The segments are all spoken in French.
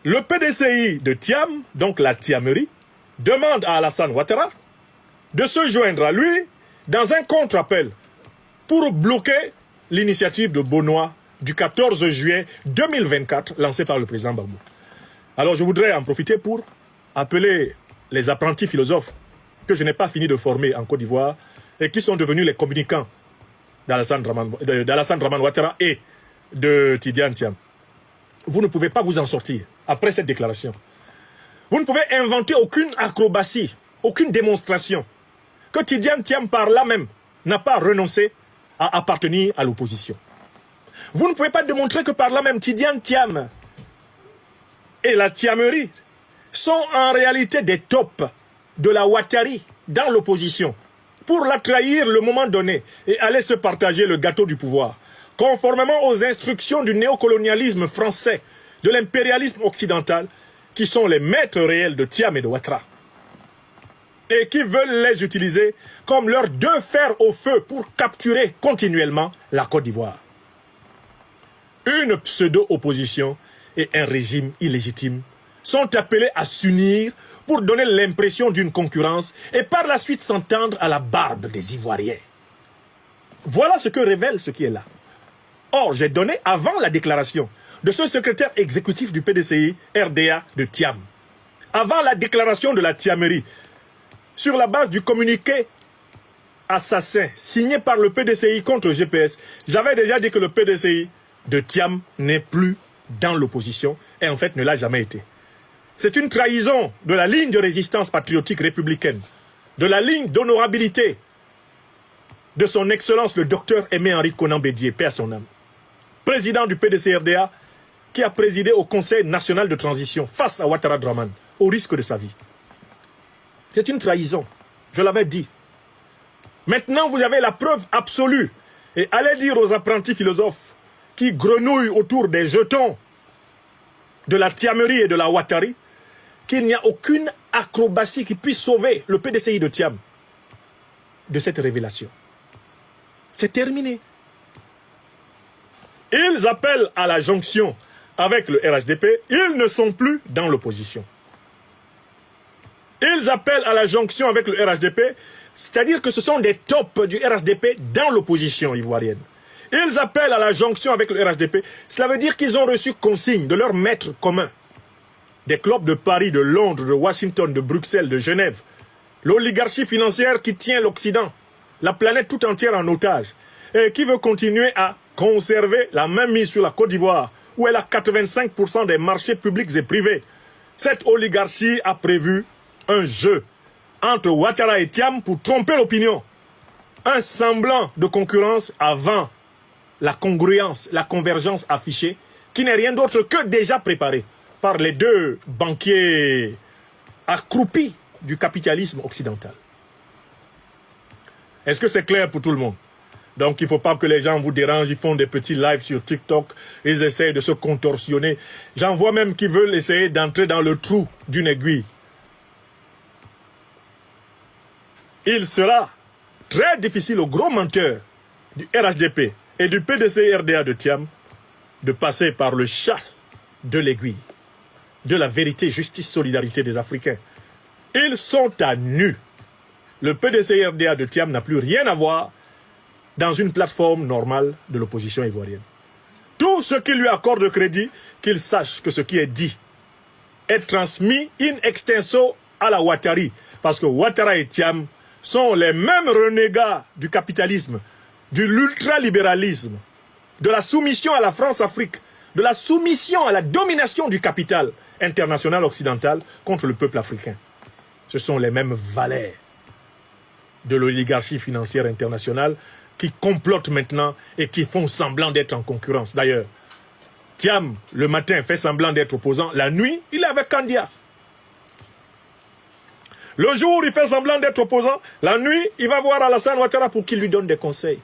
Le PDCI de Thiam, donc la Thiamerie, demande à Alassane Ouattara de se joindre à lui dans un contre-appel pour bloquer l'initiative de Benoît du 14 juillet 2024 lancée par le président Gbagbo. Alors je voudrais en profiter pour appeler les apprentis philosophes que je n'ai pas fini de former en Côte d'Ivoire et qui sont devenus les communicants d'Alassane Dramane Ouattara et de Tidiane Thiam. Vous ne pouvez pas vous en sortir après cette déclaration. Vous ne pouvez inventer aucune acrobatie, aucune démonstration que Tidiane Thiam par là même n'a pas renoncé à appartenir à l'opposition. Vous ne pouvez pas démontrer que par là même Tidiane Thiam et la Thiamerie sont en réalité des tops de la Ouattari dans l'opposition pour la trahir le moment donné et aller se partager le gâteau du pouvoir, conformément aux instructions du néocolonialisme français, de l'impérialisme occidental, qui sont les maîtres réels de Thiam et de Ouattara, et qui veulent les utiliser comme leurs deux fers au feu pour capturer continuellement la Côte d'Ivoire. Une pseudo-opposition et un régime illégitime sont appelés à s'unir pour donner l'impression d'une concurrence et par la suite s'entendre à la barbe des Ivoiriens. Voilà ce que révèle ce qui est là. Or, j'ai donné avant la déclaration de ce secrétaire exécutif du PDCI RDA de Thiam, avant la déclaration de la Thiamerie, sur la base du communiqué assassin signé par le PDCI contre le GPS, j'avais déjà dit que le PDCI de Thiam n'est plus dans l'opposition et en fait ne l'a jamais été. C'est une trahison de la ligne de résistance patriotique républicaine, de la ligne d'honorabilité de son excellence le docteur Aimé-Henri Konan Bédié, paix à son âme, président du PDC-RDA, qui a présidé au Conseil national de transition face à Ouattara Dramane, au risque de sa vie. C'est une trahison, je l'avais dit. Maintenant, vous avez la preuve absolue. Et allez dire aux apprentis philosophes qui grenouillent autour des jetons de la Thiamerie et de la Ouattari, qu'il n'y a aucune acrobatie qui puisse sauver le PDCI de Thiam de cette révélation. C'est terminé. Ils appellent à la jonction avec le RHDP, ils ne sont plus dans l'opposition. Ils appellent à la jonction avec le RHDP, c'est-à-dire que ce sont des tops du RHDP dans l'opposition ivoirienne. Ils appellent à la jonction avec le RHDP, cela veut dire qu'ils ont reçu consigne de leurs maîtres communs. Des clubs de Paris, de Londres, de Washington, de Bruxelles, de Genève. L'oligarchie financière qui tient l'Occident, la planète tout entière en otage, et qui veut continuer à conserver la même mise sur la Côte d'Ivoire, où elle a 85% des marchés publics et privés. Cette oligarchie a prévu un jeu entre Ouattara et Thiam pour tromper l'opinion. Un semblant de concurrence avant la congruence, la convergence affichée, qui n'est rien d'autre que déjà préparée par les deux banquiers accroupis du capitalisme occidental. Est-ce que c'est clair pour tout le monde? Donc il ne faut pas que les gens vous dérangent, ils font des petits lives sur TikTok, ils essayent de se contorsionner. J'en vois même qui veulent essayer d'entrer dans le trou d'une aiguille. Il sera très difficile aux gros menteurs du RHDP et du PDC-RDA de Thiam de passer par le chasse de l'aiguille, de la vérité, justice, solidarité des Africains. Ils sont à nu. Le PDC-RDA de Thiam n'a plus rien à voir dans une plateforme normale de l'opposition ivoirienne. Tout ce qui lui accorde crédit, qu'il sache que ce qui est dit est transmis in extenso à la Ouattari. Parce que Ouattara et Thiam sont les mêmes renégats du capitalisme, de l'ultralibéralisme, de la soumission à la France-Afrique, de la soumission à la domination du capital international occidental contre le peuple africain. Ce sont les mêmes valets de l'oligarchie financière internationale qui complotent maintenant et qui font semblant d'être en concurrence. D'ailleurs, Thiam, le matin, fait semblant d'être opposant. La nuit, il est avec Kandia. Le jour, il fait semblant d'être opposant. La nuit, il va voir Alassane Ouattara pour qu'il lui donne des conseils.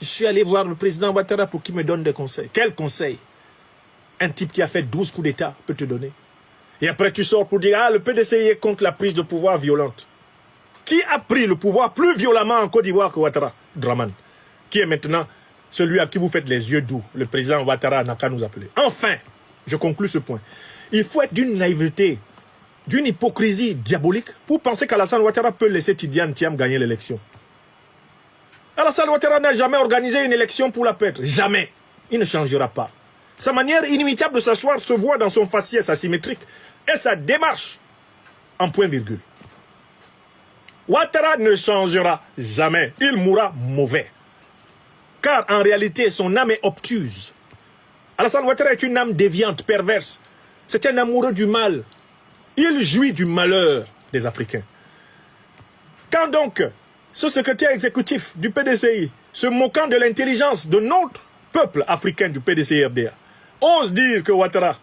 Je suis allé voir le président Ouattara pour qu'il me donne des conseils. Quels conseils? Un type qui a fait 12 coups d'État peut te donner. Et après, tu sors pour dire, ah, le PDCI est contre la prise de pouvoir violente. Qui a pris le pouvoir plus violemment en Côte d'Ivoire que Ouattara Dramane, qui est maintenant celui à qui vous faites les yeux doux. Le président Ouattara n'a qu'à nous appeler. Enfin, je conclus ce point. Il faut être d'une naïveté, d'une hypocrisie diabolique pour penser qu'Alassane Ouattara peut laisser Tidjane Thiam gagner l'élection. Alassane Ouattara n'a jamais organisé une élection pour la perdre. Jamais. Il ne changera pas. Sa manière inimitable de s'asseoir se voit dans son faciès asymétrique et sa démarche en point-virgule. Ouattara ne changera jamais. Il mourra mauvais. Car en réalité, son âme est obtuse. Alassane Ouattara est une âme déviante, perverse. C'est un amoureux du mal. Il jouit du malheur des Africains. Quand donc ce secrétaire exécutif du PDCI, se moquant de l'intelligence de notre peuple africain du PDCI-RDA, ose dire que Ouattara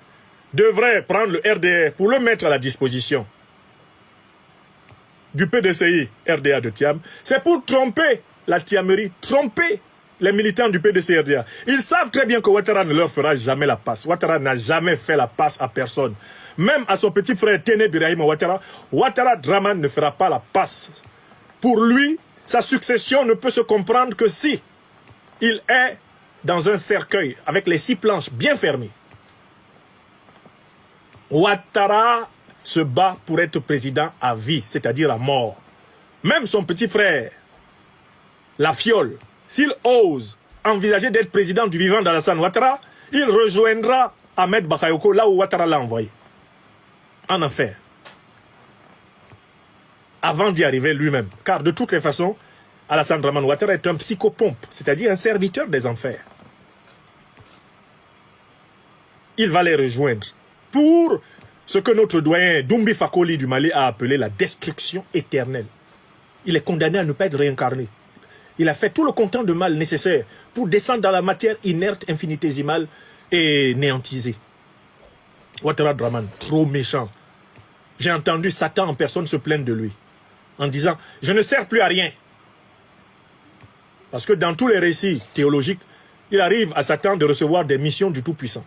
devrait prendre le RDA pour le mettre à la disposition du PDCI-RDA de Thiam, c'est pour tromper la Thiamerie, tromper les militants du PDCI-RDA. Ils savent très bien que Ouattara ne leur fera jamais la passe. Ouattara n'a jamais fait la passe à personne. Même à son petit frère Téné Birahim Ouattara, Ouattara Draman ne fera pas la passe. Pour lui, sa succession ne peut se comprendre que si il est dans un cercueil avec les 6 planches bien fermées. Ouattara se bat pour être président à vie, c'est-à-dire à mort. Même son petit frère, la fiole, s'il ose envisager d'être président du vivant d'Alassane Ouattara, il rejoindra Ahmed Bakayoko là où Ouattara l'a envoyé. En enfer. Avant d'y arriver lui-même. Car de toutes les façons, Alassane Draman Ouattara est un psychopompe, c'est-à-dire un serviteur des enfers. Il va les rejoindre pour ce que notre doyen Doumbi Fakoli du Mali a appelé la destruction éternelle. Il est condamné à ne pas être réincarné. Il a fait tout le content de mal nécessaire pour descendre dans la matière inerte, infinitésimale et néantisée. Ouattara Draman, trop méchant. J'ai entendu Satan en personne se plaindre de lui, en disant « Je ne sers plus à rien ». Parce que dans tous les récits théologiques, il arrive à Satan de recevoir des missions du Tout-Puissant.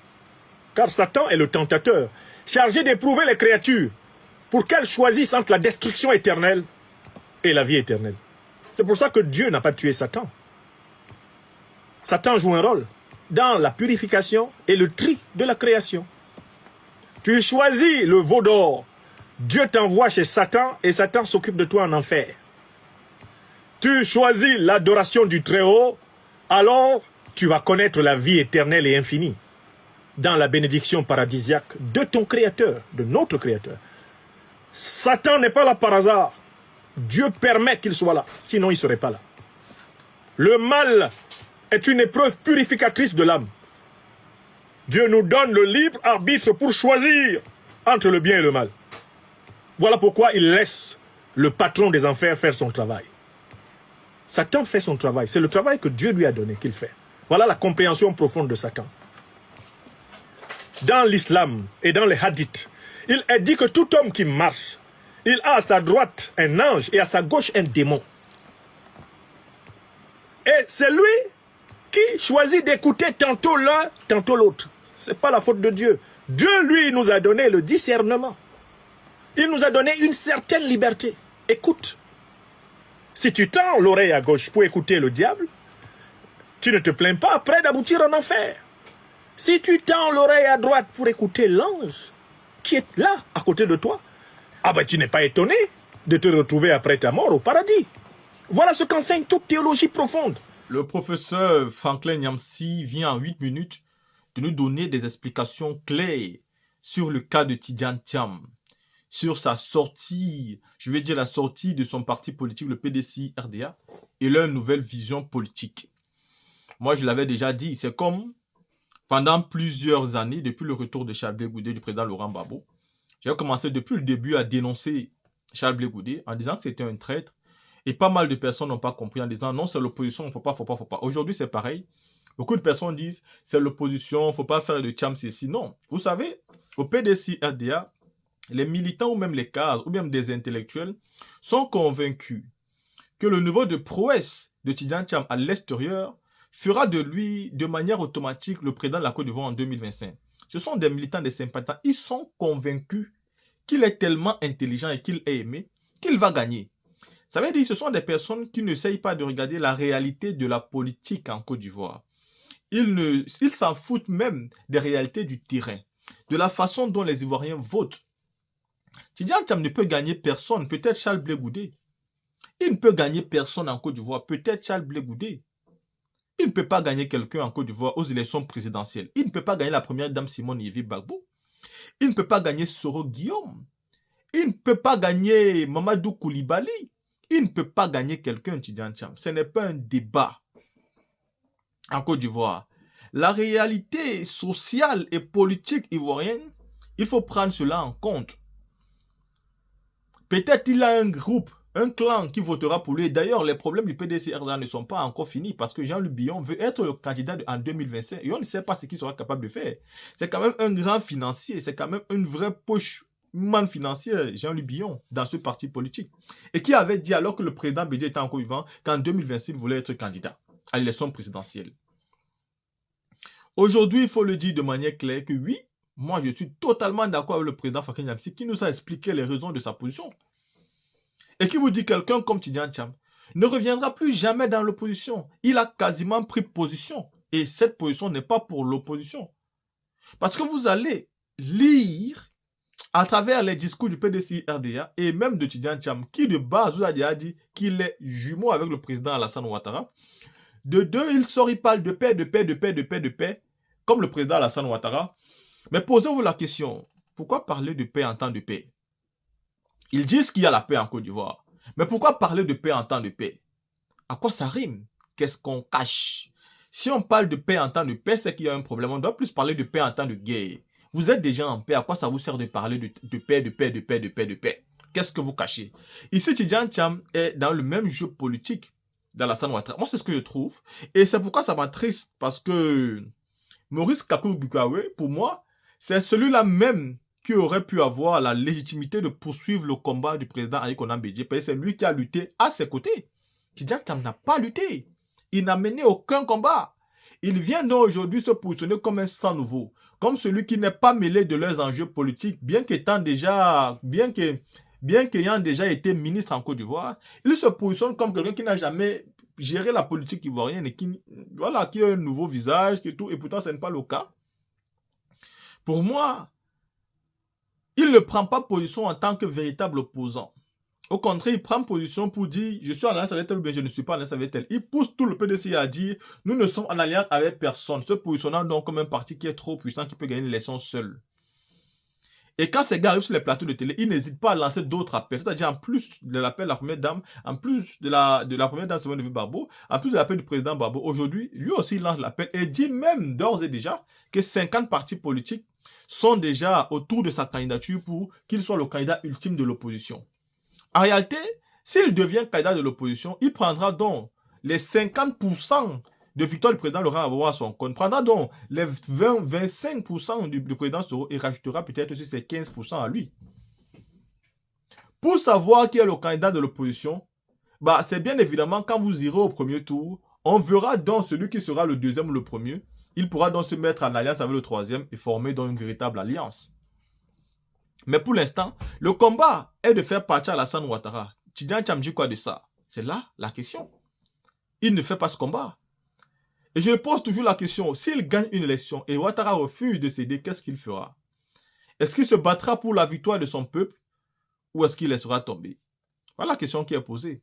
Car Satan est le tentateur, chargé d'éprouver les créatures pour qu'elles choisissent entre la destruction éternelle et la vie éternelle. C'est pour ça que Dieu n'a pas tué Satan. Satan joue un rôle dans la purification et le tri de la création. Tu choisis le veau d'or, Dieu t'envoie chez Satan et Satan s'occupe de toi en enfer. Tu choisis l'adoration du Très-Haut, alors tu vas connaître la vie éternelle et infinie dans la bénédiction paradisiaque de ton Créateur, de notre Créateur. Satan n'est pas là par hasard. Dieu permet qu'il soit là, sinon il ne serait pas là. Le mal est une épreuve purificatrice de l'âme. Dieu nous donne le libre arbitre pour choisir entre le bien et le mal. Voilà pourquoi il laisse le patron des enfers faire son travail. Satan fait son travail. C'est le travail que Dieu lui a donné qu'il fait. Voilà la compréhension profonde de Satan. Dans l'islam et dans les hadiths, il est dit que tout homme qui marche, il a à sa droite un ange et à sa gauche un démon. Et c'est lui qui choisit d'écouter tantôt l'un, tantôt l'autre. Ce n'est pas la faute de Dieu. Dieu, lui, nous a donné le discernement. Il nous a donné une certaine liberté. Écoute. Si tu tends l'oreille à gauche pour écouter le diable, tu ne te plains pas après d'aboutir en enfer. Si tu tends l'oreille à droite pour écouter l'ange qui est là, à côté de toi, ah ben tu n'es pas étonné de te retrouver après ta mort au paradis. Voilà ce qu'enseigne toute théologie profonde. Le professeur Franklin Nyamsi vient en 8 minutes de nous donner des explications claires sur le cas de Tidjane Thiam, sur sa sortie, je vais dire la sortie de son parti politique, le PDCI-RDA, et leur nouvelle vision politique. Moi, je l'avais déjà dit, c'est comme pendant plusieurs années, depuis le retour de Charles Blé Goudé, du président Laurent Gbagbo, j'ai commencé depuis le début à dénoncer Charles Blé Goudé en disant que c'était un traître. Et pas mal de personnes n'ont pas compris en disant non, c'est l'opposition, il ne faut pas. Aujourd'hui, c'est pareil. Beaucoup de personnes disent c'est l'opposition, il ne faut pas faire de Thiam, ceci. Non. Vous savez, au PDCI-RDA, les militants ou même les cadres ou même des intellectuels sont convaincus que le niveau de prouesse de Tidjane Thiam à l'extérieur fera de lui, de manière automatique, le président de la Côte d'Ivoire en 2025. Ce sont des militants, des sympathisants. Ils sont convaincus qu'il est tellement intelligent et qu'il est aimé qu'il va gagner. Ça veut dire que ce sont des personnes qui n'essayent pas de regarder la réalité de la politique en Côte d'Ivoire. Ils s'en foutent même des réalités du terrain. de la façon dont les Ivoiriens votent. Tidjane Thiam ne peut gagner personne, peut-être Charles Blé Goudé. Il ne peut gagner personne en Côte d'Ivoire, peut-être Charles Blé Goudé. Il ne peut pas gagner quelqu'un en Côte d'Ivoire aux élections présidentielles. Il ne peut pas gagner la première dame Simone Yévi Gbagbo. Il ne peut pas gagner Soro Guillaume. Il ne peut pas gagner Mamadou Koulibaly. Il ne peut pas gagner quelqu'un, Tidjane Thiam. Ce n'est pas un débat en Côte d'Ivoire. La réalité sociale et politique ivoirienne, il faut prendre cela en compte. Peut-être qu'il a un groupe, un clan qui votera pour lui. D'ailleurs, les problèmes du PDC-RDA ne sont pas encore finis parce que Jean-Luc Billon veut être le candidat en 2025 et on ne sait pas ce qu'il sera capable de faire. C'est quand même un grand financier, c'est quand même une vraie poche man financière, Jean-Luc Billon, dans ce parti politique. Et qui avait dit alors que le président Bédié était encore vivant qu'en 2026, il voulait être candidat à l'élection présidentielle. Aujourd'hui, il faut le dire de manière claire que oui, moi je suis totalement d'accord avec le président Faké Niamsi qui nous a expliqué les raisons de sa position. Et qui vous dit quelqu'un comme Tidjane Thiam ne reviendra plus jamais dans l'opposition. Il a quasiment pris position. Et cette position n'est pas pour l'opposition. Parce que vous allez lire à travers les discours du PDC-RDA et même de Tidjane Thiam qui de base vous a déjà dit qu'il est jumeau avec le président Alassane Ouattara. De deux, il parle de paix, de paix, de paix, de paix, de paix, comme le président Alassane Ouattara. Mais posez-vous la question, pourquoi parler de paix en temps de paix? Ils disent qu'il y a la paix en Côte d'Ivoire. Mais pourquoi parler de paix en temps de paix? À quoi ça rime? Qu'est-ce qu'on cache? Si on parle de paix en temps de paix, c'est qu'il y a un problème. On doit plus parler de paix en temps de guerre. Vous êtes déjà en paix, à quoi ça vous sert de parler de paix, de paix, de paix, de paix, de paix? Qu'est-ce que vous cachez? Ici, Tidjane Thiam est dans le même jeu politique d'Alassane Ouattara. Moi, c'est ce que je trouve. Et c'est pourquoi ça m'attriste, parce que Maurice Kakou-Boukawe, pour moi, c'est celui-là même qui aurait pu avoir la légitimité de poursuivre le combat du président Aïe Konan Bédié, parce que c'est lui qui a lutté à ses côtés. Tidjane Thiam n'a pas lutté. Il n'a mené aucun combat. Il vient donc aujourd'hui se positionner comme un sang nouveau, comme celui qui n'est pas mêlé de leurs enjeux politiques, bien qu'ayant déjà été ministre en Côte d'Ivoire. Il se positionne comme quelqu'un qui n'a jamais géré la politique ivoirienne et qui a un nouveau visage, et pourtant ce n'est pas le cas. Pour moi, il ne prend pas position en tant que véritable opposant. Au contraire, il prend position pour dire « je suis en alliance avec tel ou bien je ne suis pas en alliance avec tel ». Il pousse tout le PDC à dire « nous ne sommes en alliance avec personne », se positionnant donc comme un parti qui est trop puissant, qui peut gagner l'élection seul. Et quand ces gars arrivent sur les plateaux de télé, ils n'hésitent pas à lancer d'autres appels. C'est-à-dire en plus de l'appel de la première dame, en plus de la première dame Simone Yévi Gbagbo, en plus de l'appel du président Gbagbo, aujourd'hui, lui aussi il lance l'appel et dit même d'ores et déjà que 50 partis politiques sont déjà autour de sa candidature pour qu'il soit le candidat ultime de l'opposition. En réalité, s'il devient candidat de l'opposition, il prendra donc les 50% de victoire du président Laurent Gbagbo à son compte, prendra donc les 25% du président Soro et rajoutera peut-être aussi ses 15% à lui. Pour savoir qui est le candidat de l'opposition, c'est bien évidemment quand vous irez au premier tour, on verra donc celui qui sera le deuxième ou le premier. Il pourra donc se mettre en alliance avec le troisième et former donc une véritable alliance. Mais pour l'instant, le combat est de faire partir Alassane Ouattara. Tidjane Thiam dit quoi de ça? C'est là la question. Il ne fait pas ce combat. Et je pose toujours la question, s'il gagne une élection et Ouattara refuse de céder, qu'est-ce qu'il fera? Est-ce qu'il se battra pour la victoire de son peuple ou est-ce qu'il laissera tomber? Voilà la question qui est posée.